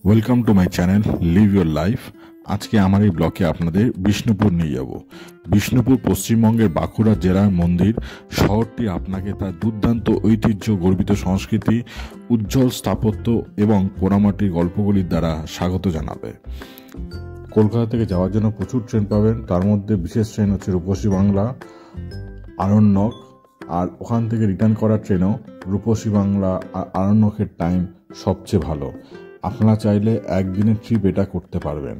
Welcome to my channel leave your life. আজকে আমার এই ব্লকে আপনাদের বিষ্ণুপুর নিয়ে যাব। বিষ্ণুপুর পশ্চিমবঙ্গের বাঁকুড়া জেলার মন্দির শহরটি আপনাকে তার দুর্দান্ত ঐতিহ্য, গর্বিত সংস্কৃতি, উজ্জ্বল স্থাপত্য এবং পোড়ামাটির গল্পগুলির দ্বারা স্বাগত জানাবে। কলকাতা থেকে যাওয়ার জন্য প্রচুর ট্রেন পাবেন, তার মধ্যে বিশেষ ট্রেন হচ্ছে রূপসী বাংলা, আরণ্যক, আর ওখান থেকে রিটার্ন করার ট্রেনও রূপসী বাংলা আর আরণ্যকের টাইম সবচেয়ে ভালো। আপনারা চাইলে একদিনের ট্রিপ এটা করতে পারবেন।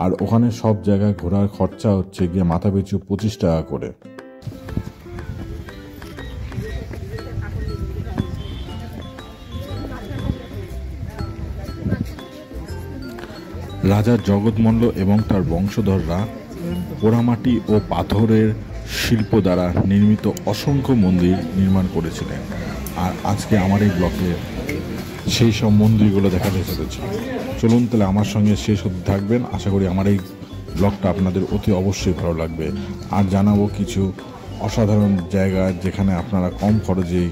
আর ওখানে সব জায়গায় ঘোরার খরচা হচ্ছে গিয়ে মাথা পিছু 25 টাকা করে। রাজা জগৎমল্ল এবং তার বংশধররা পোড়ামাটি ও পাথরের শিল্প দ্বারা নির্মিত অসংখ্য মন্দির নির্মাণ করেছিলেন। আর আজকে আমার এই ব্লকে সেই সব মন্দিরগুলো দেখাতে চলেছে। চলুন তাহলে আমার সঙ্গে শেষ হতে থাকবেন। আশা করি আমার এই ব্লগটা আপনাদের অতি অবশ্যই ভালো লাগবে। আর জানাবো কিছু অসাধারণ জায়গা যেখানে আপনারা কম খরচেই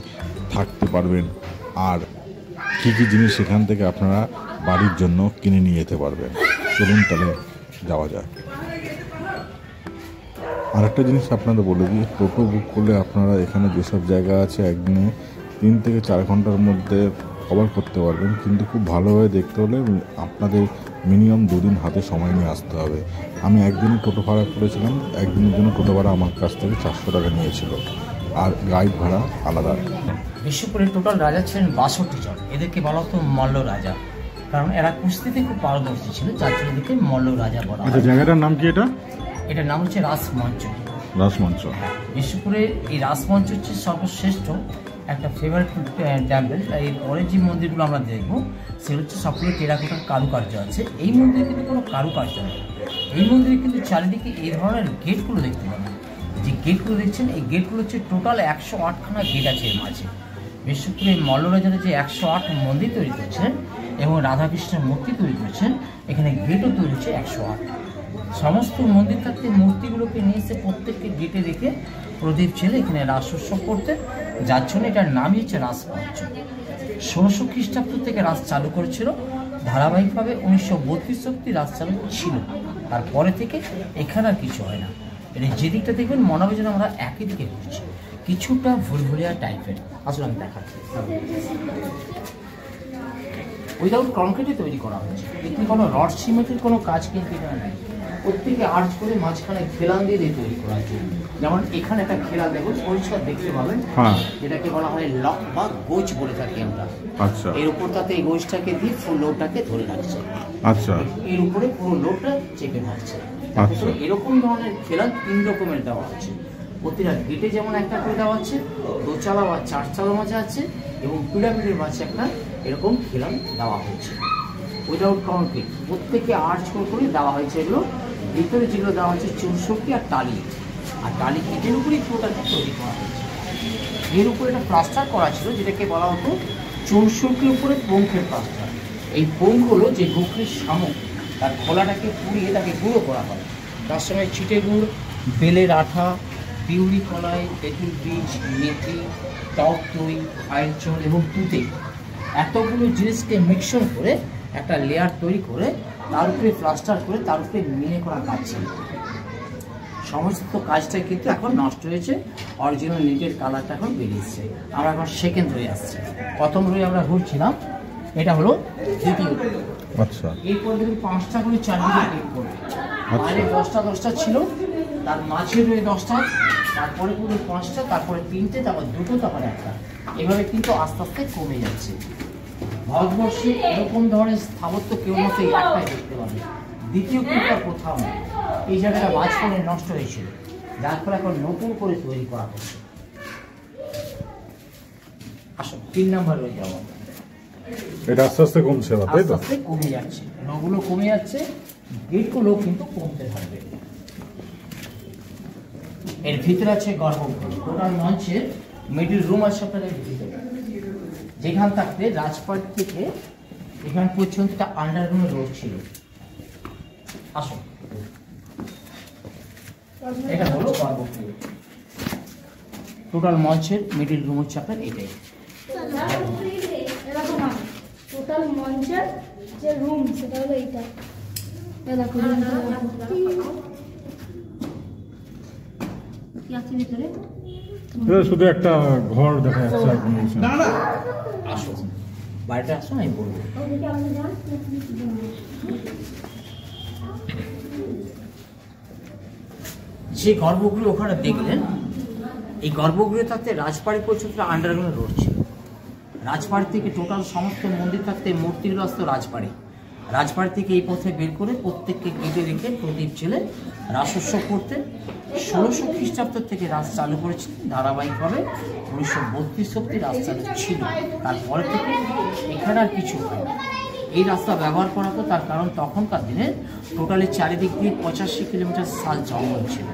থাকতে পারবেন, আর কী কী জিনিস সেখান থেকে আপনারা বাড়ির জন্য কিনে নিয়ে যেতে পারবেন। চলুন তাহলে যাওয়া যাক। আর একটা জিনিস আপনাদের বলে দিই, টোটো বুক করলে আপনারা এখানে যেসব জায়গা আছে একদিনে 3 থেকে 4 ঘন্টার মধ্যে কভার করতে পারবেন, কিন্তু খুব ভালোভাবে দেখতে হলে আপনাদের মিনিমাম 2 দিন হাতে সময় নিয়ে আসতে হবে। আমি একদিনে টোটো ভাড়া করেছিলাম, একদিনের জন্য টোটো ভাড়া আমার কাছ থেকে 400 টাকা নিয়েছিল, আর গাইড ভাড়া আলাদা। বিষ্ণুপুরের টোটাল রাজা ছিলেন 62 জন। এদেরকে বলা হতো মল্ল রাজা, কারণ এরা কুস্তিতে খুব পারদর্শী ছিল, যার জন্য এদেরকে মল্ল রাজা বলা হয়। জায়গাটার নাম কি? এটার নাম হচ্ছে রাসমঞ্চ। রাসমঞ্চ। বিষ্ণুপুরে এই রাসমঞ্চ হচ্ছে সর্বশ্রেষ্ঠ একটা ফেভারিট টেম্পল। এরপরে যে মন্দিরগুলো আমরা দেখবো সেগুলো হচ্ছে সবগুলো টেরাকোটার কারুকার্য আছে। এই মন্দিরে কিন্তু কোনো কারুকার্য নেই। এই মন্দিরে কিন্তু চারিদিকে এই ধরনের গেটগুলো দেখতে পাবেন। যে গেটগুলো দেখছেন, এই গেটগুলো হচ্ছে টোটাল 108খানা গেট আছে এর মাঝে। বিষ্ণুপুরে মল্লরাজারা যে 108 মন্দির তৈরি করেছেন এবং রাধাকৃষ্ণের মূর্তি তৈরি করেছেন, এখানে গেটও তৈরি হচ্ছে 108। সমস্ত মন্দির থাকতে মূর্তিগুলোকে নিয়ে এসে প্রত্যেককে গেটে রেখে প্রদীপ ছেলে এখানে রাস উৎসব করতে, যার জন্য এটার নামই হচ্ছে রাসমঞ্চ। 1600 খ্রিস্টাব্দ থেকে রাস চালু করেছিল, ধারাবাহিকভাবে 1932 অব্দি রাস চালু ছিল। তারপরে থেকে এখানে আর কিছু হয় না। এটা যেদিকটা দেখবেন মনে হবে যেন আমরা একই দিকে ঘুরছি, কিছুটা ভুলভুলিয়া টাইপের। আসলে আমি দেখাচ্ছি, উইদাউট কংক্রিটে তৈরি করা হয়েছে। এখানে কোনো রড সিমেন্টের কোনো কাজ কিন্তু এখানে নেই। প্রত্যেকে আর্চ করে মাঝখানে খেলান দিয়ে তৈরি করা হয়েছে। যেমন এখানে একটা খেলান দেখুন, পরিষ্কার দেখতে পাবেন, যেটাকে বলা হয় লক বা গোজ বলে থাকি আমরা। আচ্ছা, এর উপর তাতে এই গোজটাকে দিয়ে ফুল লোডটাকে ধরে রাখছে। আচ্ছা, এর উপরে পুরো লোডটা চেপে থাকছে। আচ্ছা, এরকম ধরনের খেলান 3 রকমের দেওয়া আছে। প্রতিটা গেটে যেমন একটা করে দেওয়া আছে, 2 চালা বা 4 চালা মাঝে আছে, এবং পিরামিডের মাঝে একটা এরকম খেলান দেওয়া হয়েছে উইদাউট কংক্রিট। প্রত্যেকে আর্চ করে দেওয়া হয়েছে। এগুলো ভিতরে যেগুলো দেওয়া হচ্ছে চৌষট্টি আর টালি, আর টালি এটার উপরেই পুরোটাকে তৈরি করা হয়েছে। এর উপরে একটা প্লাস্টার করা ছিল, যেটাকে বলা হতো 64 উপরে পঙ্খের প্লাস্টার। এই পঙ্খগুলো যে গুখরির শামুক, তার খোলাটাকে পুড়িয়ে তাকে গুঁড়ো করা হয়। তার সঙ্গে ছিটে গুড়, বেলের আঠা, পিউরি কলাই, তেঁতুল বীজ, মেথি, টক দই, খায়ের চল এবং তুতে, এতগুলো জিনিসকে মিক্সন করে একটা লেয়ার তৈরি করে তার উপরে প্লাস্টার করে তার উপরে মিলে করা কাজ ছিল। সমস্ত কাজটা কিন্তু এখন নষ্ট হয়েছে, অরিজিনাল নিটের কালারটা এখন বেরিয়েছে। আমরা এখন সেকেন্ড রয়ে আসছি। প্রথম রয়ে আমরা ঘুরছিলাম, এটা হলো দ্বিতীয়। আচ্ছা, এরপর দেখুন 5টা করে চারদিকে গেট করবে। বাইরে 10টা ছিল, তার মাঝে রয়ে 10টা, তারপরে পুরো 5টা, তারপরে 3টে, তারপর 2টো, তারপরে 1টা। এভাবে কিন্তু আস্তে আস্তে কমে যাচ্ছে। ভারতবর্ষে এরকম ধরনের স্থাপত্য কেউ মতো একটাই দেখতে পাবে, দ্বিতীয় কিন্তু আর কোথাও নেই। এই জায়গাটা মাঝখানে নষ্ট হয়েছিল, যার ফলে এখন নতুন করে তৈরি করা হচ্ছে। আসো 3 নম্বর হয়ে যাবো। এটা আস্তে আস্তে কমছে, আস্তে আস্তে কমে যাচ্ছে, রগুলো কমে যাচ্ছে, গেটগুলো কিন্তু কমতে থাকবে। এর ভিতরে আছে গর্ভগৃহ। টোটাল মঞ্চের মিডিল রুম আছে আপনাদের ভিতরে, যেখান থাকতে রাজপাট থেকে এখান পর্যন্ত একটা আন্ডারগ্রাউন্ড রোড ছিল। আসুন, এটা হলো গর্ভগৃহ। টোটাল মঞ্চের মিডিল রুম হচ্ছে আপনার এটাই। টোটাল মঞ্চের যে রুম সেটা হলো এইটা। দেখো কি আছে ভিতরে? শুধু একটা ঘর দেখা যাচ্ছে। না না, আসো বাইরে আসো, আমি বলবো। যে গর্ভগৃহ ওখানে দেখলেন, এই গর্ভগৃহে থাকতে রাজবাড়ি পর্যন্ত আন্ডারগ্রাউন্ড রোড ছিল। রাজবাড়ি থেকে টোটাল সমস্ত মন্দির থাকতে মূর্তিগুলো আসতো রাজবাড়ি। রাজবাড়ি থেকে এই পথে বের করে প্রত্যেককে গেটে রেখে প্রদীপ জেলে রাসোৎসব করতে 1600 খ্রিস্টাব্দ থেকে রাস চালু করেছিলেন। ধারাবাহিকভাবে 1932 অব্দি রাস চালু ছিল। তারপরে থেকে এখানে আর কিছু হয় না। এই রাস্তা ব্যবহার করা হতো, তার কারণ তখনকার দিনে টোটালি চারিদিক দিয়ে 85 কিলোমিটার সাল জঙ্গল ছিল,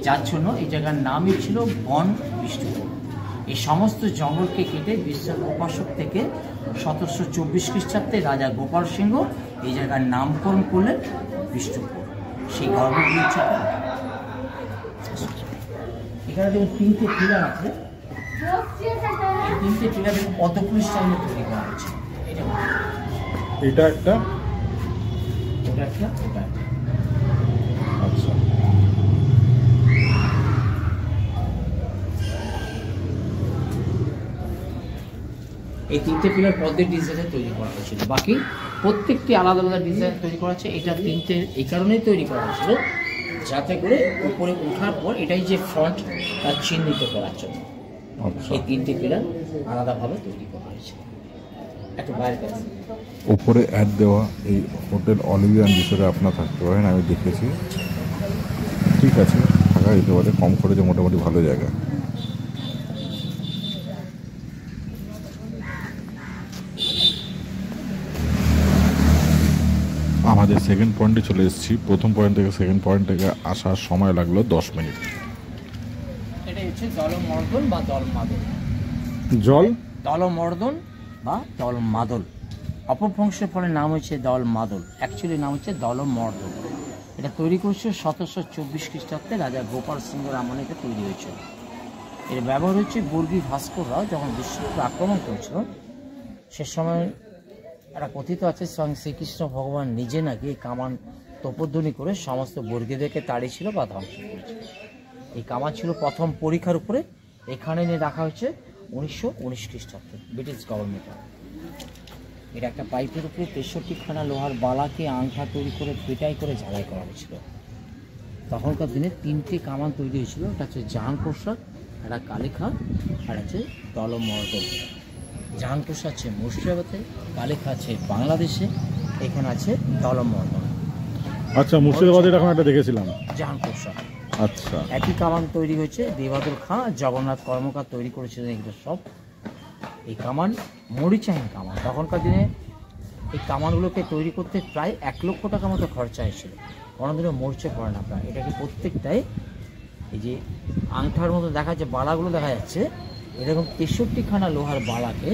যার জন্য এই জায়গার নামই ছিল বন বিষ্ণুপুর। এই সমস্ত জঙ্গলকে কেটে বিশ্বের উপাসক থেকে 1724 খ্রিস্টাব্দে রাজা গোপাল সিংহ এই জায়গার নামকরণ করলেন বিষ্ণুপুর। সেই গর্ভগৃহ এখানে দেখুন 3টে পিলার আছে। এই 3টে পিলার পদ্মফুল স্টাইলে তৈরি করা হয়েছে। এটা একটা, ওটা একটা, ওটা একটা। আচ্ছা। এই 3টে পিলার পদ্মের ডিজাইনে তৈরি করা হয়েছিল। বাকি প্রত্যেকটি আলাদা আলাদা ডিজাইন তৈরি করা আছে। এটা 3টে এই কারণেই তৈরি করা হয়েছিল যাতে করে উপরে ওঠার পর এটাই যে ফ্রন্ট তার চিহ্নিত করার জন্য এই 3টে পিলার আলাদাভাবে তৈরি করা হয়েছে। একটা বাইরের কাছে উপরে অ্যাড দেওয়া এই হোটেল অলিভিয়ান রিসোর্টে আপনার থাকতে পারেন, আমি দেখেছি। ঠিক আছে, থাকা যেতে পারে, কম খরচে মোটামুটি ভালো জায়গা। আমাদের সেকেন্ড পয়েন্টে চলে এসেছি। প্রথম পয়েন্ট থেকে সেকেন্ড পয়েন্ট থেকে আসার সময় লাগলো 10 মিনিট। এটাই হচ্ছে দলমর্দন বা দলমাদল। জল দলমর্দন বা দলমাদল অপভ্রংশের ফলে নাম হচ্ছে দলমাদল। অ্যাকচুয়ালি নাম হচ্ছে দলমর্দন। এটা তৈরি করেছে 1724 খ্রিস্টাব্দে রাজা গোপাল সিংহের আমলে এটা তৈরি হয়েছিল। এর ব্যবহার হচ্ছে বর্গী ভাস্কররাও যখন বিষ্ণুপুর আক্রমণ করেছিল সে সময় একটা কথিত আছে স্বয়ং শ্রীকৃষ্ণ ভগবান নিজে নাকি এই কামান তোপধ্বনি করে সমস্ত বর্গীদেরকে তাড়িয়েছিল বা ধ্বংস করেছিল। এই কামান ছিল প্রথম পরীক্ষার উপরে। এখানে নিয়ে রাখা হয়েছে 1919 খ্রিস্টাব্দে ব্রিটিশ গভর্নমেন্ট। এটা একটা পাইপের উপরে 63খানা লোহার বালাকে আংটা তৈরি করে পেটাই করে ঝালাই করা হয়েছিল। তখনকার দিনে 3টে কামান তৈরি হয়েছিল। একটা হচ্ছে জাহানপ্রসাদ, একটা কালীখা, আর হচ্ছে দলমর্দন। জাহানপ্রসাদ আছে মুর্শিদাবাদে, কালীখা আছে বাংলাদেশে, এখানে আছে দলমর্দন। আচ্ছা, মুর্শিদাবাদে এরকম একটা দেখেছিলাম জাহানপ্রসাদ। আচ্ছা, একই কামান তৈরি হয়েছে দেবাদুর খাঁ, জগন্নাথ কর্মকার তৈরি করেছিলেন এগুলো সব। এই কামান মরিচাহীন কামান। তখনকার দিনে এই কামানগুলোকে তৈরি করতে প্রায় 1 লক্ষ টাকা মতো খরচা হয়েছিল। কোনোদিনও মরিচা পড়ে না প্রায়। এটাকে প্রত্যেকটাই এই যে আংটার মতো দেখা যাচ্ছে, বালাগুলো দেখা যাচ্ছে, এরকম 63খানা লোহার বালাকে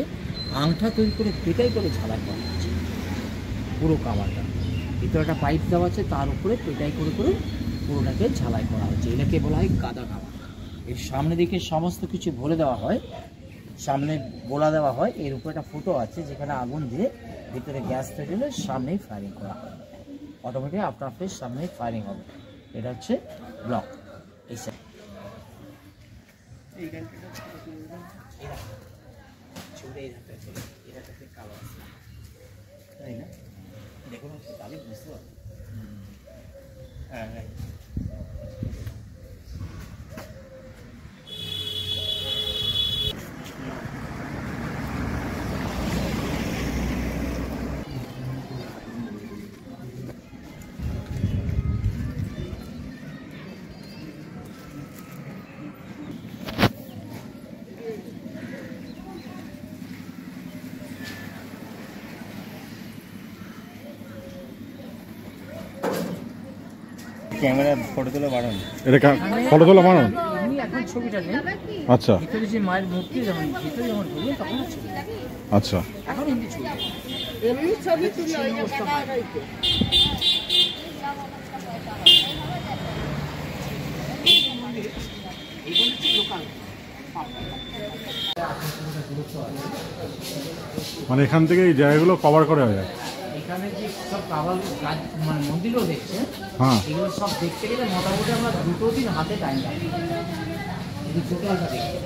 আংটা তৈরি করে পেটাই করে ঝালাই করা হচ্ছে পুরো কামানটা। ভিতরে একটা পাইপ দেওয়া আছে, তার উপরে পেটাই করে করে পুরোটাকে ঝালাই করা হচ্ছে। এটাকে বলা হয় গাদা কামান। এর সামনে দিকে সমস্ত কিছু ভরে দেওয়া হয়, সামনে গোলা দেওয়া হয়। এর উপরে একটা ফুটো আছে যেখানে আগুন দিয়ে ভিতরে গ্যাস তৈরি হলে সামনেই ফায়ারিং করা হয়। অটোমেটিক আপনার ফেস সামনেই ফায়ারিং হবে। এটা হচ্ছে ব্লক। এই দেখুন তাহলে বুঝতে পারবেন। হ্যাঁ হ্যাঁ, ক্যামেরা ফটো তোলা বাড়ান। এটা ফটো তোলা বানান। এমনি এখন ছবিটা নেই। আচ্ছা ভিতরে যে মায়ের মূর্তি যখন ভিতরে যখন ঢুকবে তখন ছবি। আচ্ছা, এখন এমনি ছবি। এমনি ছবি তুলে ওই যে ক্যামেরা রয়েছে। এইগুলো হচ্ছে লোকাল। মানে এখান থেকে এই জায়গাগুলো কভার করে হয়ে যায়। এখানে যে সব কাবার মানে মন্দিরও দেখছেন, হ্যাঁ এগুলো সব দেখতে গেলে মোটামুটি আমরা 2 দিন হাতে টাইম লাগবে এই টোটালটা দেখতে।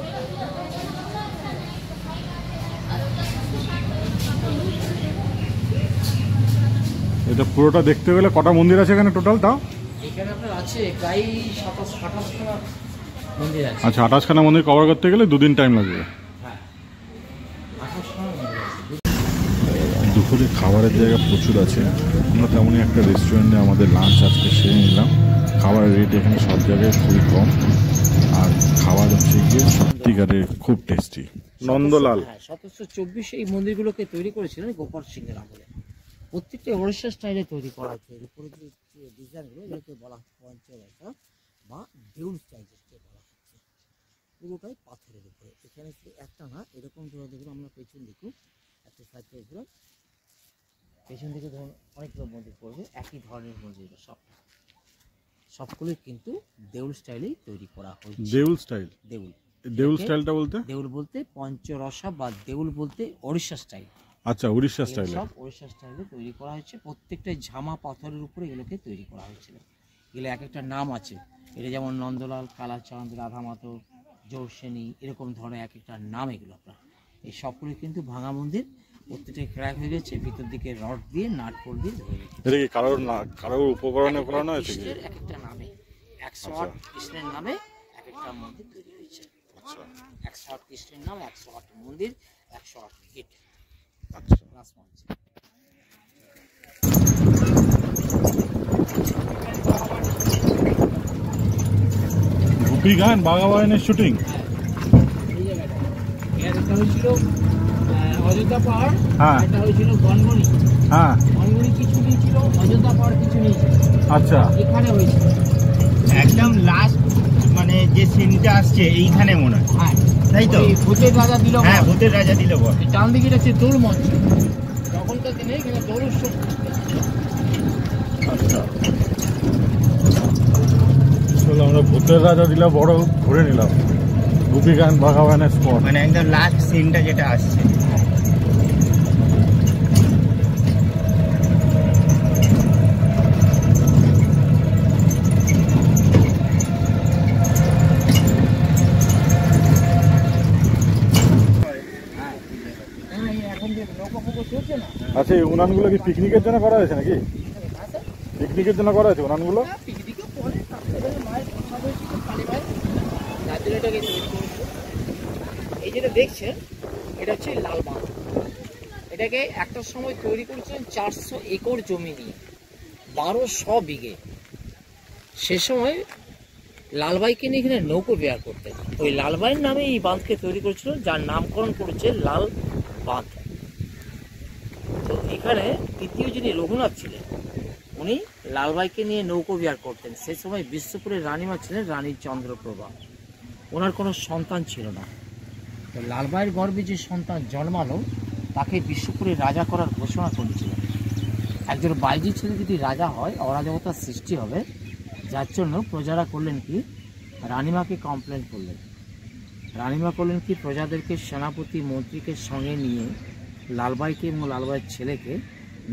এটা পুরোটা দেখতে গেলে কটা মন্দির আছে এখানে টোটালটা? এখানে আপনার আছে প্রায় 27-28খানা মন্দির আছে। আচ্ছা, 28খানা মন্দির কভার করতে গেলে 2 দিন টাইম লাগবে। হ্যাঁ, 28খানা মন্দির আছে। দুপুরে খাবারের জায়গা প্রচুর আছে। আমরা তেমনই একটা রেস্টুরেন্টে আমাদের লাঞ্চ আজকে সেরে নিলাম। খাবারের রেট এখানে সব জায়গায় খুবই কম, আর খাবার হচ্ছে গিয়ে সত্যিকারের খুব টেস্টি। নন্দলাল 1724 এই মন্দিরগুলোকে তৈরি করেছিলেন গোপাল সিংহের আমলে। প্রত্যেকটা ওড়িশা স্টাইলে তৈরি করা হচ্ছে। এর উপরে যে ডিজাইনগুলো এগুলোকে বলা হচ্ছে পঞ্চরসা বা দেউল স্টাইল যেটাকে বলা হচ্ছে। পুরোটাই পাথরের উপরে। এখানে শুধু একটা না, এরকম ধরো দেখুন, আমরা পেছন দেখুন, একটা সাইড থেকে ঘুরুন, পেছন দিকে ধরুন অনেকগুলো মন্দির পড়বে, একই ধরনের মন্দির সবগুলোই কিন্তু দেউল স্টাইলেই তৈরি করা হয়েছে। দেউল স্টাইল? দেউল স্টাইলটা বলতে? দেউল বলতে পঞ্চরসা বা দেউল বলতে ওড়িশা স্টাইল। আচ্ছা, উড়িষ্যা স্টাইলে। সব ওড়িশা স্টাইলে তৈরি করা হয়েছে। প্রত্যেকটা ঝামা পাথরের উপরে এগুলোকে তৈরি করা হয়েছিল। এগুলো এক একটা নাম আছে। এটা যেমন নন্দলাল, কালাচাঁদ, রাধামাতো, জোরসেনী, এরকম ধরনের এক একটা নাম এগুলো আপনার। এই সবগুলো কিন্তু ভাঙা মন্দির, প্রত্যেকটা ক্র্যাক হয়ে গেছে, ভিতর দিকে রড দিয়ে নাটপোল দিয়ে ধরে রেখেছে। এটা কি কারোর উপকরণে করানো হয়েছে? এক একটা নামে 108 কৃষ্ণের নামে এক একটা মন্দির তৈরি হয়েছে। আচ্ছা, 108 কৃষ্ণের নাম, 108 মন্দির, 108 গেট। আচ্ছা, গোপী গান বাঘাবায়নের শুটিং। এটা হয়েছিল অযোধ্যা পাহাড়, হ্যাঁ। এটা হয়েছিল গনগনি। হ্যাঁ, গনগনি কিছু নিয়েছিল, অযোধ্যা পাহাড় কিছু নিয়েছিল। আচ্ছা, এখানে হয়েছিল একদম লাস্ট মানে যে সিনটা আসছে এইখানে মনে হয়, হ্যাঁ, তাই তো? ওই ভূতের রাজা দিল। হ্যাঁ, ভূতের রাজা দিল বল। ডান দিকে হচ্ছে দৌড় মঞ্চ। তখনকার দিনে এখানে দৌড় উৎসব। আচ্ছা, চলো আমরা ভূতের রাজা দিলা বড় ঘুরে নিলাম। গোপী গান বাঘাবায়নের স্পট মানে একদম লাস্ট সিনটা যেটা আসছে। এখন যে নৌকা ফৌকা চলছে না, আচ্ছা, এই উনানগুলো কি পিকনিকের জন্য করা হয়েছে নাকি? পিকনিকের জন্য করা হয়েছে উনানগুলো? পিকনিকে পরে মায়ের প্রসাদ হয়েছিল কালী মায়ের, যার জন্য এটাকে তৈরি করেছিল। এই যেটা দেখছেন, এটা হচ্ছে লাল বাঁধ। এটাকে একটা সময় তৈরি করেছিলেন 400 একর জমি নিয়ে, 1200 বিঘে। সে সময় লালবাইকে নিয়ে এখানে নৌকো বিহার করতেন। ওই লালবাইয়ের নামে এই বাঁধকে তৈরি করেছিল, যার নামকরণ করেছে লাল বাঁধ। তো এখানে তৃতীয় যিনি রঘুনাথ ছিলেন, উনি লালবাইকে নিয়ে নৌকো বিহার করতেন। সে সময় বিশ্বপুরের রানীমা ছিলেন রানী চন্দ্রপ্রভা। ওনার কোনো সন্তান ছিল না। তো লালবাইয়ের গর্ভে যে সন্তান জন্মালো, তাকে বিশ্বপুরের রাজা করার ঘোষণা করেছিলেন। একজন বাইজি ছেলে যদি রাজা হয়, অরাজকতার সৃষ্টি হবে, যার জন্য প্রজারা করলেন কি, রানীমাকে কমপ্লেন করলেন। রানীমা করলেন কি, প্রজাদেরকে সেনাপতি মন্ত্রীকে সঙ্গে নিয়ে লালবাইকে এবং লালবাইয়ের ছেলেকে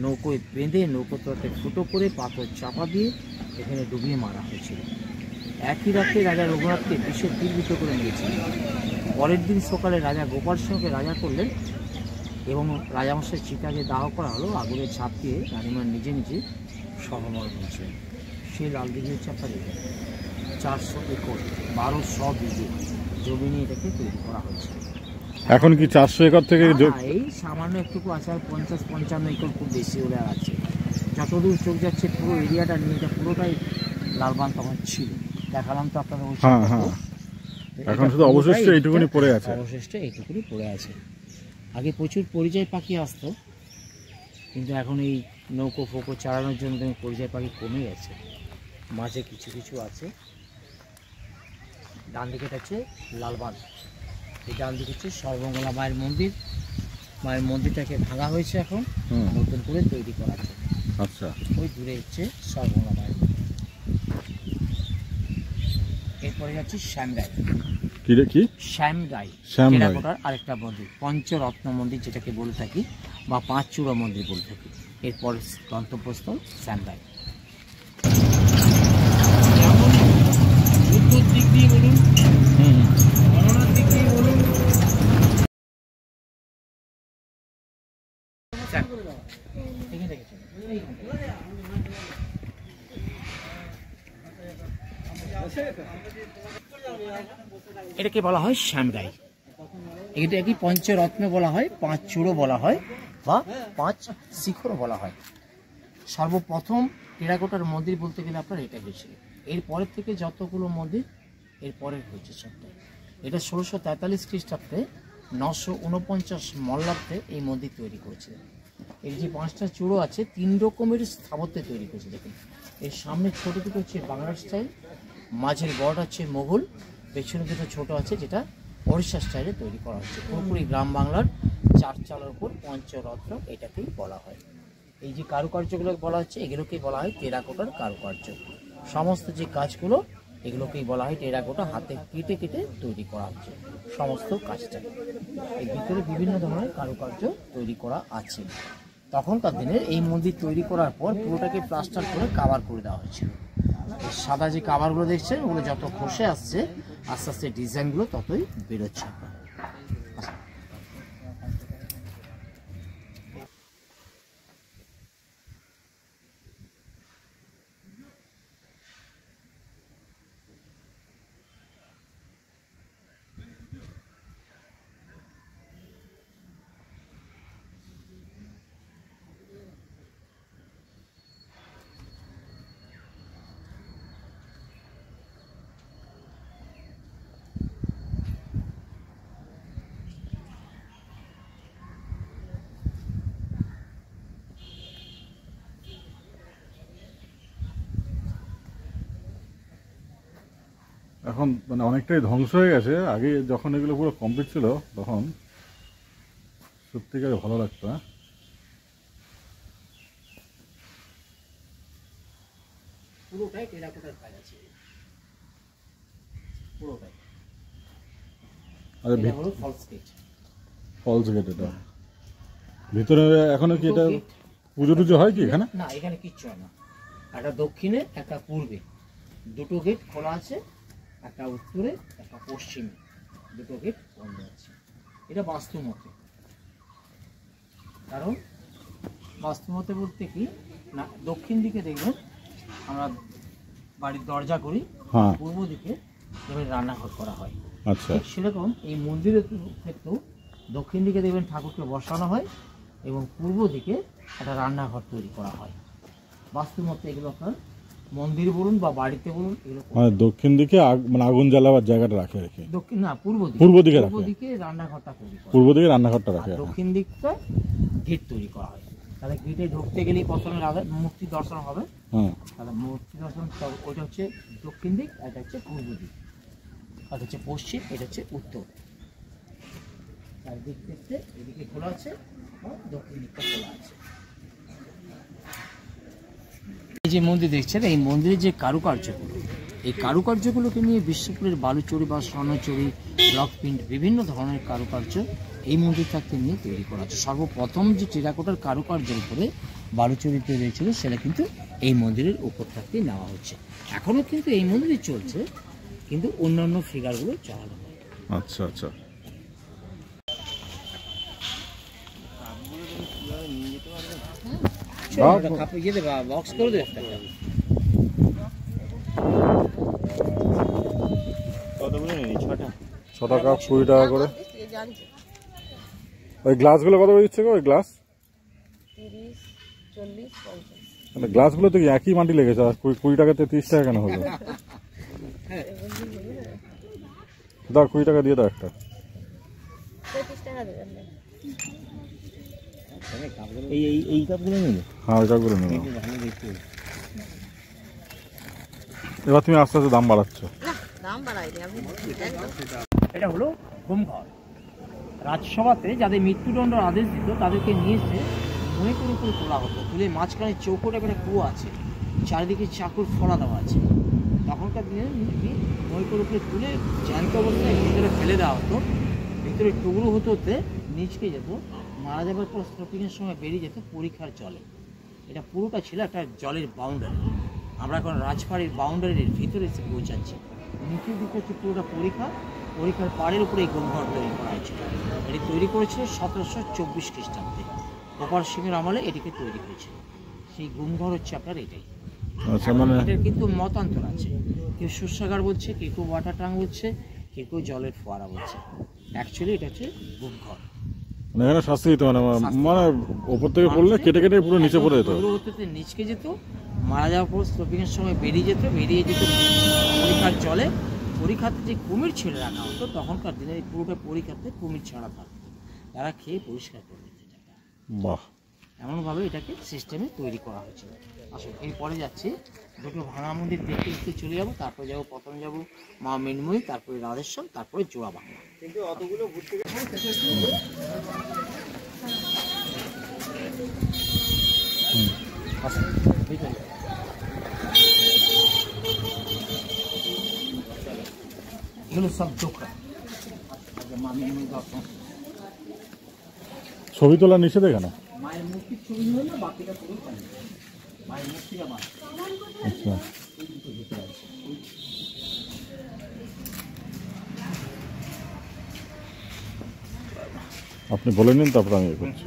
নৌকোয় বেঁধে নৌকোতে ফুটো করে পাথর চাপা দিয়ে এখানে ডুবিয়ে মারা হয়েছিল। একই রাতে রাজা রঘুনাথকে বিষে তীরবিদ্ধ করে নিয়েছিলেন। পরের দিন সকালে রাজা গোপাল সিংহকে রাজা করলেন এবং রাজামশাই চিতাকে দাহ করা হলো। আগুনে ছাপ দিয়ে রানীমা নিজে নিজে সহমরণ হয়েছিলেন। সেই লালদিঘি হচ্ছে আপনার 400 একর 1200 বিঘে জমি নিয়ে এটাকে তৈরি করা হয়েছে। এখন কি 400 একর থেকে এই সামান্য একটুকু আছে, আর 50-55 একর খুব বেশি হলে আর আছে। যতদূর চোখ যাচ্ছে পুরো এরিয়াটা নিয়ে, এটা পুরোটাই লালবাঁধ তখন ছিল। দেখালাম তো আপনাদের। হ্যাঁ হ্যাঁ, এখন শুধু অবশিষ্ট এইটুকুনি পড়ে আছে। অবশিষ্ট এইটুকুনি পড়ে আছে। আগে প্রচুর পরিযায়ী পাখি আসতো, কিন্তু এখন এই নৌকো ফৌকো চালানোর জন্য পরিযায়ী পাখি কমে গেছে। মাঝে কিছু কিছু আছে। ডান দিকে হচ্ছে লালবাঁধ, এই ডান দিকে হচ্ছে সর্বমঙ্গলা মায়ের মন্দির। মায়ের মন্দিরটাকে ভাঙা হয়েছে, এখন নতুন করে তৈরি করা আছে। আচ্ছা, ওই দূরে হচ্ছে সর্বমঙ্গলা মায়ের মন্দির। এরপরে যাচ্ছে শ্যামরাই। কি শ্যামরাই টেরাকোটার আরেকটা মন্দির, পঞ্চরত্ন মন্দির যেটাকে বলে থাকি, বা 5 চূড়া মন্দির বলে থাকি। এরপর গন্তব্যস্থল স্যান্ডাই। উত্তর দিক দিয়ে বলুন, গণনার দিক দিয়ে বলুন, এটাকে বলা হয় শ্যামগাই। এটাকে পঞ্চরত্ন বলা হয়, 5 চূড়ো বলা হয়, বা 5 শিখরও বলা হয়। সর্বপ্রথম টেরাকোটার মন্দির বলতে গেলে আপনার এটা হয়েছিল। এরপরের থেকে যতগুলো মন্দির এরপরের হয়েছে সবটাই। এটা 1643 খ্রিস্টাব্দে 949 মল্লাব্দে এই মন্দির তৈরি করেছিলেন। এর যে 5টা চূড়ো আছে 3 রকমের স্থাপত্যে তৈরি করেছে। দেখুন, এর সামনে ছোটো দুটো হচ্ছে বাংলার স্টাইল, মাঝের বড় হচ্ছে মোগল, পেছনে দুটো ছোটো আছে যেটা ওড়িশা স্টাইলে তৈরি করা হচ্ছে। পুরোপুরি গ্রাম বাংলার 4 চালের উপর পঞ্চরত্ন এটাকেই বলা হয়। এই যে কারুকার্যগুলো বলা হচ্ছে এগুলোকেই বলা হয় টেরাকোটার কারুকার্য। সমস্ত যে কাজগুলো এগুলোকেই বলা হয় টেরাকোটা, হাতে কেটে কেটে তৈরি করা হচ্ছে সমস্ত কাজটা। এর ভিতরে বিভিন্ন ধরনের কারুকার্য তৈরি করা আছে। তখনকার দিনে এই মন্দির তৈরি করার পর পুরোটাকে প্লাস্টার করে কাভার করে দেওয়া হয়েছিল। সাদা যে কাভারগুলো দেখছেন ওগুলো যত খসে আসছে আস্তে আস্তে ডিজাইনগুলো ততই বেরোচ্ছে। এখন মানে অনেকটাই ধ্বংস হয়ে গেছে। আগে যখন এগুলো পুরো কমপ্লিট ছিল তখন সত্যিকারে ভালো লাগতো। পুরোটাই টেরাকোটার কাজ আছে, পুরোটাই। এটা হলো ফলস গেট। ফলস গেট এটা ভিতরে এখনো কি এটা পুজো টুজো হয় কি এখানে? না, এখানে কিচ্ছু হয় না। একটা দক্ষিণে একটা পূর্বে, দুটো গেট খোলা আছে, একটা উত্তরে একটা পশ্চিমে, দুটো গেট বন্ধ আছে। এটা বাস্তুমতে। কারণ বাস্তুমতে বলতে কি না, দক্ষিণ দিকে দেখবেন আমরা বাড়ির দরজা করি, পূর্ব দিকে দেখবেন রান্নাঘর করা হয়। আচ্ছা, ঠিক সেরকম এই মন্দিরের ক্ষেত্রেও দক্ষিণ দিকে দেখবেন ঠাকুরকে বসানো হয় এবং পূর্ব দিকে একটা রান্নাঘর তৈরি করা হয়। বাস্তুমতে এগুলো আপনার মন্দির বলুন বা বাড়িতে বলুন এগুলো মানে দক্ষিণ দিকে মানে আগুন জ্বালাবার জায়গাটা রাখে রাখে, দক্ষিণ না পূর্ব দিকে, পূর্ব দিকে রান্নাঘরটা তৈরি করা, পূর্ব দিকে রান্নাঘরটা রাখে, দক্ষিণ দিকটা গেট তৈরি করা হয়। তাহলে গেটে ঢুকতে গেলেই প্রথমে মূর্তি দর্শন হবে। তাহলে মূর্তি দর্শন ওইটা হচ্ছে দক্ষিণ দিক, এটা হচ্ছে পূর্ব দিক, আর হচ্ছে পশ্চিম, এটা হচ্ছে উত্তর। চারদিক দেখতে এদিকে খোলা আছে, দক্ষিণ দিকটা খোলা আছে। এই যে মন্দির দেখছেন, এই মন্দিরের যে কারুকার্যগুলো, এই কারুকার্যগুলোকে নিয়ে বিষ্ণুপুরের বালুচুরি বা স্বর্ণচুরি, ব্লক প্রিন্ট, বিভিন্ন ধরনের কারুকার্য এই মন্দির থাকতে নিয়ে তৈরি করা হচ্ছে। সর্বপ্রথম যে টেরাকোটার কারুকার্যের উপরে বালুচুরি তৈরি হয়েছিল সেটা কিন্তু এই মন্দিরের উপর থাকতে নেওয়া হচ্ছে। এখনও কিন্তু এই মন্দিরে চলছে, কিন্তু অন্যান্য ফিগারগুলো চালানো হয়। আচ্ছা আচ্ছা। বক্স করে দেবে ছ টাকা 20 টাকা করে। ওই গ্লাসগুলো কত করে দিচ্ছে গো? ওই গ্লাস 30, 40, 50। মানে গ্লাসগুলো তো একই মাটি লেগেছে, আর 20 টাকাতে 30 টাকা কেন হলো? দাও 20 টাকা দিয়ে দাও একটা। 35 টাকা দেবেন। এই কাপগুলো নেবে? হ্যাঁ, ওই কাপগুলো নেবো। এবার তুমি আস্তে আস্তে দাম বাড়াচ্ছ। দাম বাড়াইনি আপনি। এটা হলো হোমঘর। রাজসভাতে যাদের মৃত্যুদণ্ডের আদেশ দিত তাদেরকে নিয়ে এসে মণিপুর উপরে তোলা হতো, তুলে মাঝখানে চৌকোটা একটা কুয়ো আছে, চারিদিকে চাকুর ফলা দেওয়া আছে। তখনকার দিনে মণিপুর উপরে তুলে জ্যান্ত অবস্থায় ভিতরে ফেলে দেওয়া হতো, ভিতরে টুকরো হতে হতে নিচকে যেত, মারা যাবার পর স্ট্রোকিংয়ের সময় বেরিয়ে যেত পরীক্ষার জলে। এটা পুরোটা ছিল একটা জলের বাউন্ডারি। আমরা এখন রাজবাড়ির বাউন্ডারির ভিতরে এসে পৌঁছাচ্ছি। নিচের দিকে হচ্ছে পুরোটা পরীক্ষার পাড়ের উপরে এই গঙ্গাঘর তৈরি করা হয়েছিল। এটি তৈরি করেছিল 1724 খ্রিস্টাব্দে। গোপাল সিংহের আমলে এটিকে তৈরি হয়েছিল। সেই গঙ্গাঘর হচ্ছে আপনার এটাই। আচ্ছা, মানে এটার কিন্তু মতান্তর আছে, কেউ শস্যাগার বলছে, কেউ ওয়াটার ট্যাঙ্ক বলছে, কেউ জলের ফোয়ারা বলছে। অ্যাকচুয়ালি এটা হচ্ছে গঙ্গাঘর। মানে এখানে শাস্তি দিত, মানে ওপর থেকে পড়লে কেটে কেটে পুরো নিচে পড়ে যেত, পরবর্তীতে নিচকে যেত, মারা যাওয়ার পর স্লোপিংয়ের সময় বেরিয়ে যেত পরীক্ষার জলে। পরীক্ষাতে যে কুমির ছেড়ে রাখা হতো তখনকার দিনে এই পুরোটা পরীক্ষাতে কুমির ছাড়া থাকতো, তারা খেয়ে পরিষ্কার করে দিত এটাকে। বাহ, এমনভাবে এটাকে সিস্টেমে তৈরি করা হয়েছিল। আসলে এরপরে যাচ্ছি, দুটো ভাঙা মন্দির দেখতে দেখতে চলে যাবো। তারপরে যাবো, প্রথম যাবো মা মৃন্ময়ী, তারপরে রাধেশ্বর, তারপরে জোড়া বাংলা। কিন্তু অতগুলো ঘুরতে এগুলো সব ডোকরা। মা মৃন্ময়ী দর্শন, ছবি তোলা নিষেধ এখানে? মায়ের মূর্তির ছবি হলে বাকিটা পুরো পানি, মায়ের মূর্তিটা মা। আচ্ছা, আপনি বলে নিন, তারপর আমি করছি।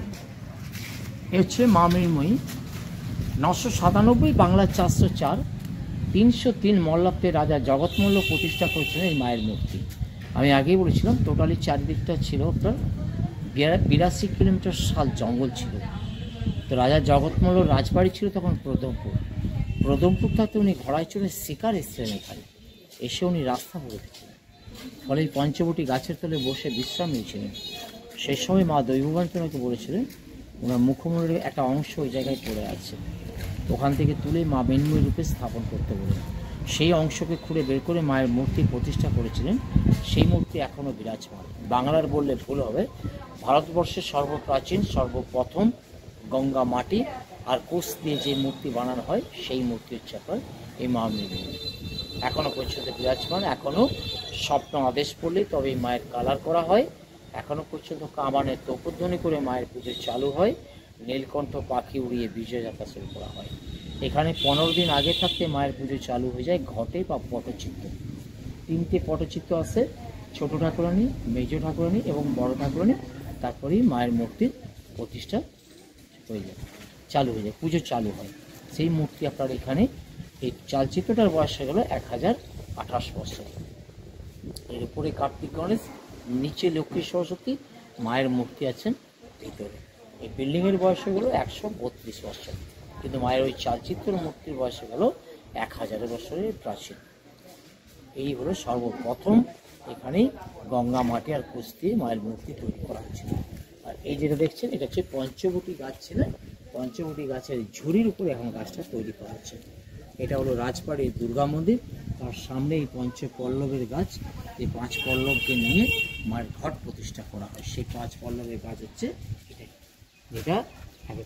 এ হচ্ছে মা মৃন্ময়ী, 997 বাংলা 404, 303 মল্লাব্দে রাজা জগৎমল্ল প্রতিষ্ঠা করেছিলেন এই মায়ের মূর্তি। আমি আগেই বলেছিলাম টোটালি চারিদিকটা ছিল আপনার 82 কিলোমিটার সাল জঙ্গল ছিল। তো রাজা জগৎমল্ল রাজবাড়ি ছিল তখন প্রদমপুর থাকতে উনি ঘোড়ায় চড়ে শিকার এসেছিলেন এখানে। এসে উনি রাস্তা ভরে দিচ্ছিলেন, ফলে এই পঞ্চবটি গাছের তলে বসে বিশ্রাম নিয়েছিলেন। সেই সময় মা দৈববান্তি ওনাকে বলেছিলেন ওনার মুখমণ্ডলের একটা অংশ ওই জায়গায় পড়ে আছে, ওখান থেকে তুলে মা মৃন্ময়ী রূপে স্থাপন করতে বলে সেই অংশকে খুঁড়ে বের করে মায়ের মূর্তি প্রতিষ্ঠা করেছিলেন। সেই মূর্তি এখনও বিরাজমান। বাংলার বললে ভুল হবে, ভারতবর্ষের সর্বপ্রাচীন সর্বপ্রথম গঙ্গা মাটি আর কোষ দিয়ে যে মূর্তি বানানো হয় সেই মূর্তি হচ্ছে আপনার এই মা মৃন্ময়ী। এখনও পর্যন্ত বিরাজমান। এখনও স্বপ্ন আদেশ পড়লেই তবে এই মায়ের কালার করা হয়। এখনও পর্যন্ত কামানের তোপধ্বনি করে মায়ের পুজো চালু হয়। নীলকণ্ঠ পাখি উড়িয়ে বিজয় যাত্রা শুরু করা হয়। এখানে 15 দিন আগে থাকতে মায়ের পুজো চালু হয়ে যায় ঘটে বা পটচিত্র। 3টে পটচিত্র আছে, ছোট ঠাকুরানী, মেজ ঠাকুরানী এবং বড় ঠাকুরানী। তারপরেই মায়ের মূর্তির প্রতিষ্ঠা হয়ে যায়, চালু হয়ে যায়, পুজো চালু হয়। সেই মূর্তি আপনার এখানে এই চালচিত্রটার বয়স হয়ে গেল 1028 বছর। এর উপরে কার্তিক গণেশ, নিচে লক্ষ্মী সরস্বতী, মায়ের মূর্তি আছেন ভিতরে। এই বিল্ডিংয়ের বয়স হয়ে গেল 132 বছর, কিন্তু মায়ের ওই চালচিত্রের মূর্তির বয়স হয়ে গেল 1000 বছরের প্রাচীন। এই হলো সর্বপ্রথম এখানেই গঙ্গা মাটি আর কোষ দিয়ে মায়ের মূর্তি তৈরি করা হয়েছিল। আর এই যেটা দেখছেন এটা হচ্ছে পঞ্চবটি গাছ ছিল, পঞ্চবটি গাছের ঝুড়ির উপরে এখন গাছটা তৈরি করা হচ্ছে। এটা হলো রাজবাড়ির দুর্গা মন্দির, তার সামনে এই পঞ্চপল্লবের গাছ। এই 5 পল্লবকে নিয়ে মায়ের ঘট প্রতিষ্ঠা করা হয়। সেই 5 পল্লবের গাছ হচ্ছে এটা, যেটা এক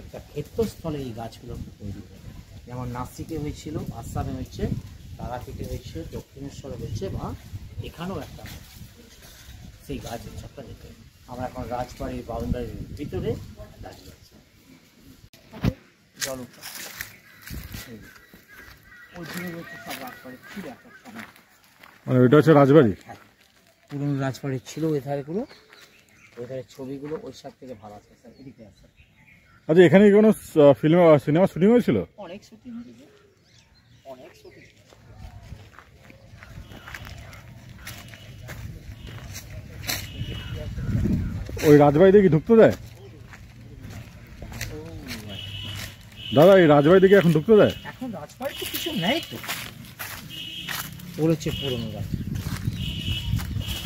একটা ক্ষেত্রস্থলে এই গাছগুলো তৈরি হয়। যেমন নাসিকে হয়েছিল, আসামে হচ্ছে, তারাপীঠে হয়েছে, দক্ষিণেশ্বরে হয়েছে, বা এখানেও একটা সেই গাছ হচ্ছে একটা যেতে। আমরা এখন রাজবাড়ির বাউন্ডারির ভিতরে দাঁড়িয়ে আছি। জল ওই দিনে রয়েছে সব রাজবাড়ির ছিল একটা সময়। মানে ওইটা হচ্ছে রাজবাড়ি? হ্যাঁ, পুরনো রাজবাড়ি ছিল। ওই ধারেগুলো, ওই ধারের ছবিগুলো ওই সব থেকে ভালো আছে স্যার, এদিকে আছে। আচ্ছা, এখানে কি কোনো সিনেমা শুটিং হয়েছিল? অনেক শুটিং হয়েছে, অনেক শুটিং। ওই রাজবাড়িতে কি ঢুকতে দেয় দাদা? এই রাজবাড়িতে কি এখন ঢুকতে দেয়? এখন রাজবাড়িতে কিছু নেই তো, ওর হচ্ছে পুরনো রাজ।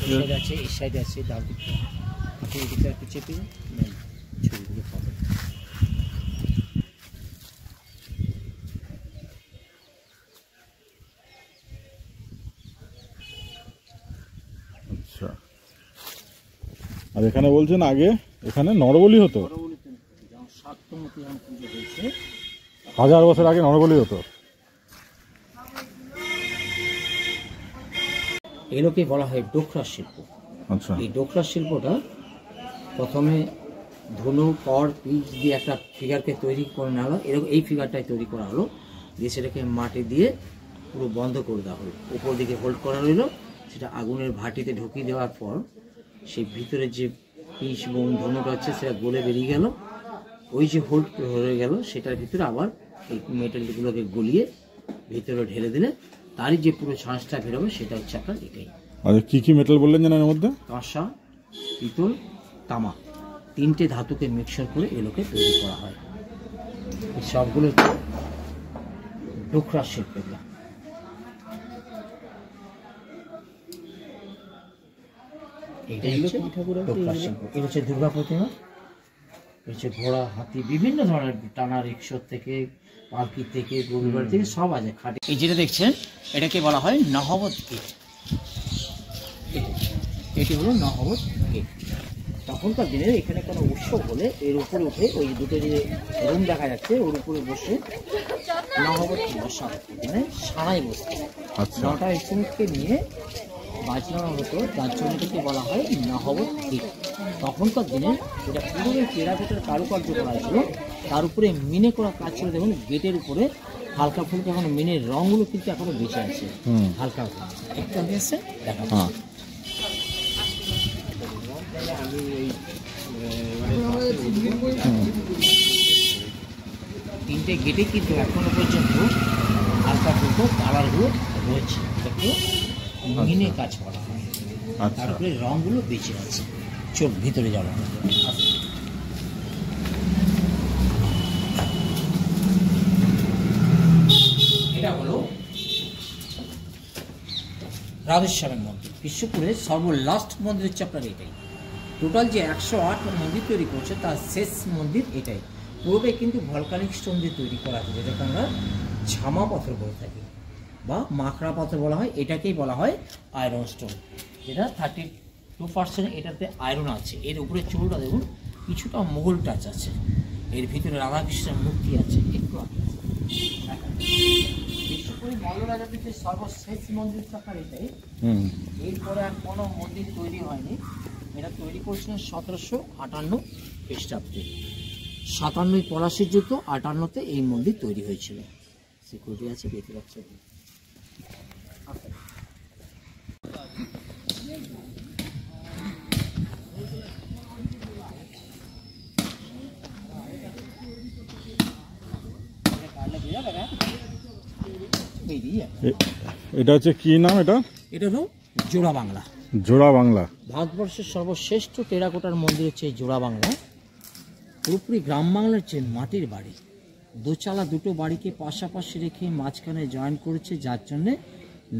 এই সাইড আছে, এই সাইড আছে, ডান দিকে এই দিকে একটু চেপে নেই ছবিগুলো পাবে। আচ্ছা, আর এখানে বলছেন আগে এখানে নরবলি হতো? যেমন সাতমতী যখন পুজো হয়েছে 1000 বছর আগে নরবলি হতো। এগুলোকে বলা হয় ডোকরা শিল্প। আচ্ছা, এই ডোকরা শিল্পটা প্রথমে ধনু কর পিচ দিয়ে একটা ফিগারকে তৈরি করে নেওয়া হলো, এরকম এই ফিগারটাই তৈরি করা হলো, দিয়ে সেটাকে মাটি দিয়ে পুরো বন্ধ করে দেওয়া হলো, উপর দিকে হোল্ড করা রইলো, সেটা আগুনের ভাটিতে ঢুকিয়ে দেওয়ার পর সেই ভিতরে যে পিচ এবং ধনুটা হচ্ছে সেটা গলে বেরিয়ে গেল, ওই যে হোল্ড হয়ে গেল সেটার ভিতরে আবার এই মেটেলগুলোকে গলিয়ে ভিতরে ঢেলে দিলে তারই যে পুরো ছাঁচটা বেরোবে সেটা হচ্ছে আপনার এটাই। আচ্ছা, কি কি মেটাল বললেন যেন এর মধ্যে? কাঁসা, পিতল, তামা, 3টে ধাতুকে মিক্সার করে এগুলোকে তৈরি করা হয়। এই সবগুলো হচ্ছে ডোকরা শিল্প। এইটাই হচ্ছে ডোকরা শিল্প। এটা হচ্ছে দুর্গা প্রতিমা, হচ্ছে ঘোড়া, হাতি, বিভিন্ন ধরনের টানা রিক্সা থেকে, পালকি থেকে, গরুবাড়ি থেকে সব আছে খাটে। এই যেটা দেখছেন এটাকে বলা হয় নহবত গেট। এটি হলো নহবত গেট। তখনকার দিনে এখানে কোনো উৎসব হলে এর উপরে উঠে ওই দুটো যে রুম দেখা যাচ্ছে ওর উপরে বসে নহবত বসা হতো, মানে সারাই বসতো। 9টা ইনস্ট্রুমেন্টকে নিয়ে বাজানো হতো, যার জন্য এটাকে বলা হয় নহবত গেট। তখনকার দিনে এটা পুরোই টেরাকোটার কারুকার্য করা ছিল, তার উপরে মিনে করা কাজ ছিল। দেখুন গেটের উপরে হালকা ফুলকা এখনো মিনের রঙগুলো কিন্তু এখনো বেঁচে আছে, হালকা একটু আগে এসছে দেখা যাচ্ছে। তিনটে গেটে কিন্তু এখনো পর্যন্ত হালকা ফুলকো কালারগুলো রয়েছে, এটাকে মিনে কাজ করা হয়, তারপরে রঙগুলো বেঁচে আছে। চল ভিতরে যাওয়া। এটা হলো রাধেশ্বরের মন্দির, বিশ্বপুরের সর্বলাস্ট মন্দির হচ্ছে আপনার এটাই। টোটাল যে 108 মন্দির তৈরি করছে তার শেষ মন্দির এটাই। পুরোটাই কিন্তু ভলকানিক স্টোন দিয়ে তৈরি করা আছে, যেটাকে আমরা ঝামা পাথর বলে থাকি বা মাখড়া পাথর বলা হয়। এটাকেই বলা হয় আয়রন স্টোন, যেটা 32% এটাতে আয়রন আছে। এর উপরে চুলটা দেখুন কিছুটা মোগল টাচ আছে, এর ভিতরে রাধাকৃষ্ণের মূর্তি আছে একটু। বিশ্বপুরী মল্লরাজাদের যে সর্বশেষ মন্দির আপনার এটাই। এরপরে আর কোনো মন্দির তৈরি হয়নি। এটা তৈরি করেছিলেন 1758 খ্রিস্টাব্দে। 57 পলাশির যুদ্ধ, 58তে এই মন্দির তৈরি হয়েছিল। সিকিউরিটি আছে, দেখতে পাচ্ছেন। এটা হচ্ছে কি নাম? এটা হলো জোড়া বাংলা। জোড়া বাংলা ভারতবর্ষের সর্বশ্রেষ্ঠ টেরাকোটার মন্দির হচ্ছে এই জোড়া বাংলা। পুরোপুরি গ্রাম বাংলার যে মাটির বাড়ি, দোচালা দুটো বাড়িকে পাশাপাশি রেখে মাঝখানে জয়েন করেছে, যার জন্যে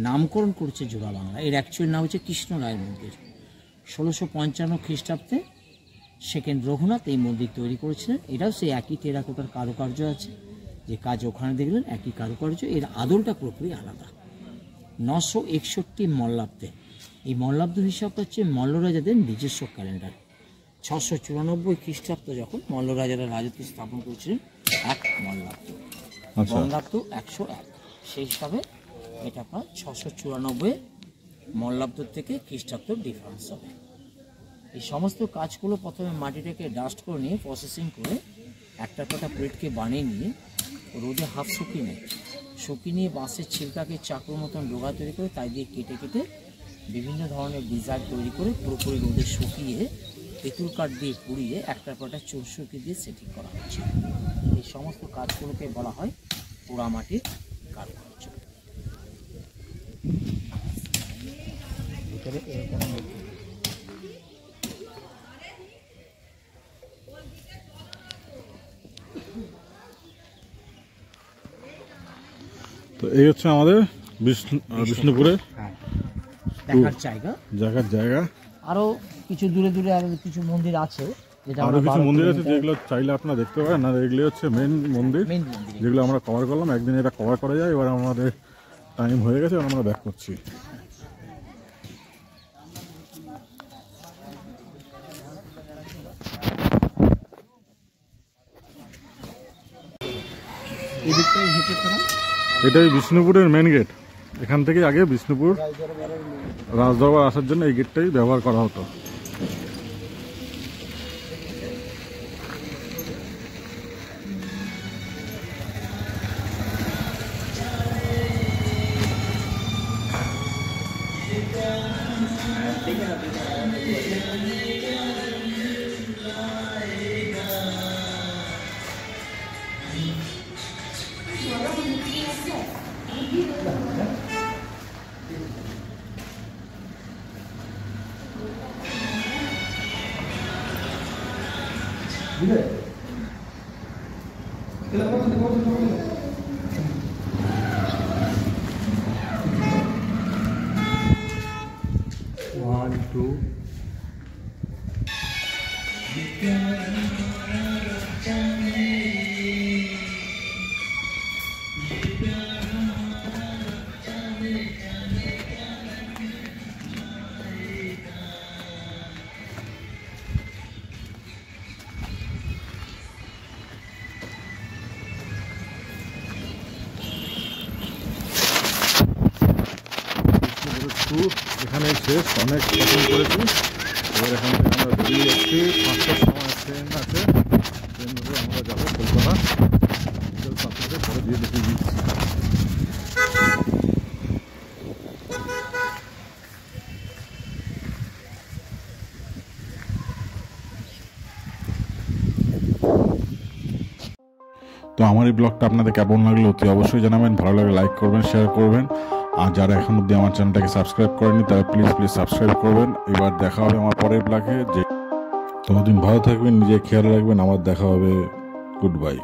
নামকরণ করেছে জোড়া বাংলা। এর অ্যাকচুয়াল নাম হচ্ছে কৃষ্ণরায়ের মন্দির। 1655 খ্রিস্টাব্দে সেকেন্ড রঘুনাথ এই মন্দির তৈরি করেছিলেন। এটাও সেই একই টেরাকোটার কারুকার্য আছে, যে কাজ ওখানে দেখলেন একই কারুকার্য। এর আদলটা পুরোপুরি আলাদা। 961 মল্লাব্দে, এই মল্লাব্দ হিসাবটা হচ্ছে মল্লরাজাদের নিজস্ব ক্যালেন্ডার। 694 খ্রিস্টাব্দ যখন মল্লরাজারা রাজত্ব স্থাপন করেছিলেন, 1 মল্লাব্দ, বঙ্গাব্দ 101, সেই হিসাবে এটা আপনার 694 মল্লাব্দ থেকে খ্রিস্টাব্দ ডিফারেন্স হবে। এই সমস্ত কাজগুলো প্রথমে মাটিটাকে ডাস্ট করে নিয়ে প্রসেসিং করে একটা প্লেটকে বানিয়ে নিয়ে রোদে হাফ শুকিয়ে নিয়ে বাঁশের ছিলকাকে চাকুর মতন ডোগা তৈরি করে তাই দিয়ে কেটে কেটে বিভিন্ন ধরনের ডিজাইন তৈরি করে পুরোপুরি রোদে শুকিয়ে তেঁতুল কাঠ দিয়ে পুড়িয়ে একটা চুরশুকি দিয়ে সেটিং করা হচ্ছে। এই সমস্ত কাজগুলোকে বলা হয় পোড়ামাটির কারুকার্য। ভিতরে এরকম তো এই হচ্ছে আমাদের বিষ্ণুপুরের দেখার জায়গা। আরো কিছু দূরে দূরে আরো কিছু মন্দির আছে, আরো কিছু মন্দির আছে যেগুলো চাইলে আপনারা দেখতে পারেন। না, এগুলো হচ্ছে মেন মন্দির যেগুলো আমরা কভার করলাম। একদিন এটা কভার করা যায়। এবার আমাদের টাইম হয়ে গেছে, এবার আমরা ব্যাক করছি। এটাই বিষ্ণুপুরের মেন গেট। এখান থেকে আগে বিষ্ণুপুর রাজদরবার আসার জন্য এই গেটটাই ব্যবহার করা হতো। One, two. এখানে শেষ, অনেক শপিং করেছি। এবার এখান থেকে আমরা বেরিয়ে যাচ্ছি। 5টার সময় ট্রেন আছে, ট্রেন ধরে আমরা যাবো কলকাতা। আপনাদের পরে দিয়ে দেখিয়ে দিচ্ছি। তো আমার এই ব্লগটা আপনাদের কেমন লাগলো অতি অবশ্যই জানাবেন। ভালো লাগলে লাইক করবেন, শেয়ার করবেন। আর যারা এখন অব্দি আমার চ্যানেলটাকে সাবস্ক্রাইব করেনি তারা প্লিজ সাবস্ক্রাইব করবেন। এবার দেখা হবে আমার পরের ব্লগে। যে ততদিন ভালো থাকবেন, নিজে খেয়াল রাখবেন। আমার দেখা হবে। Good bye.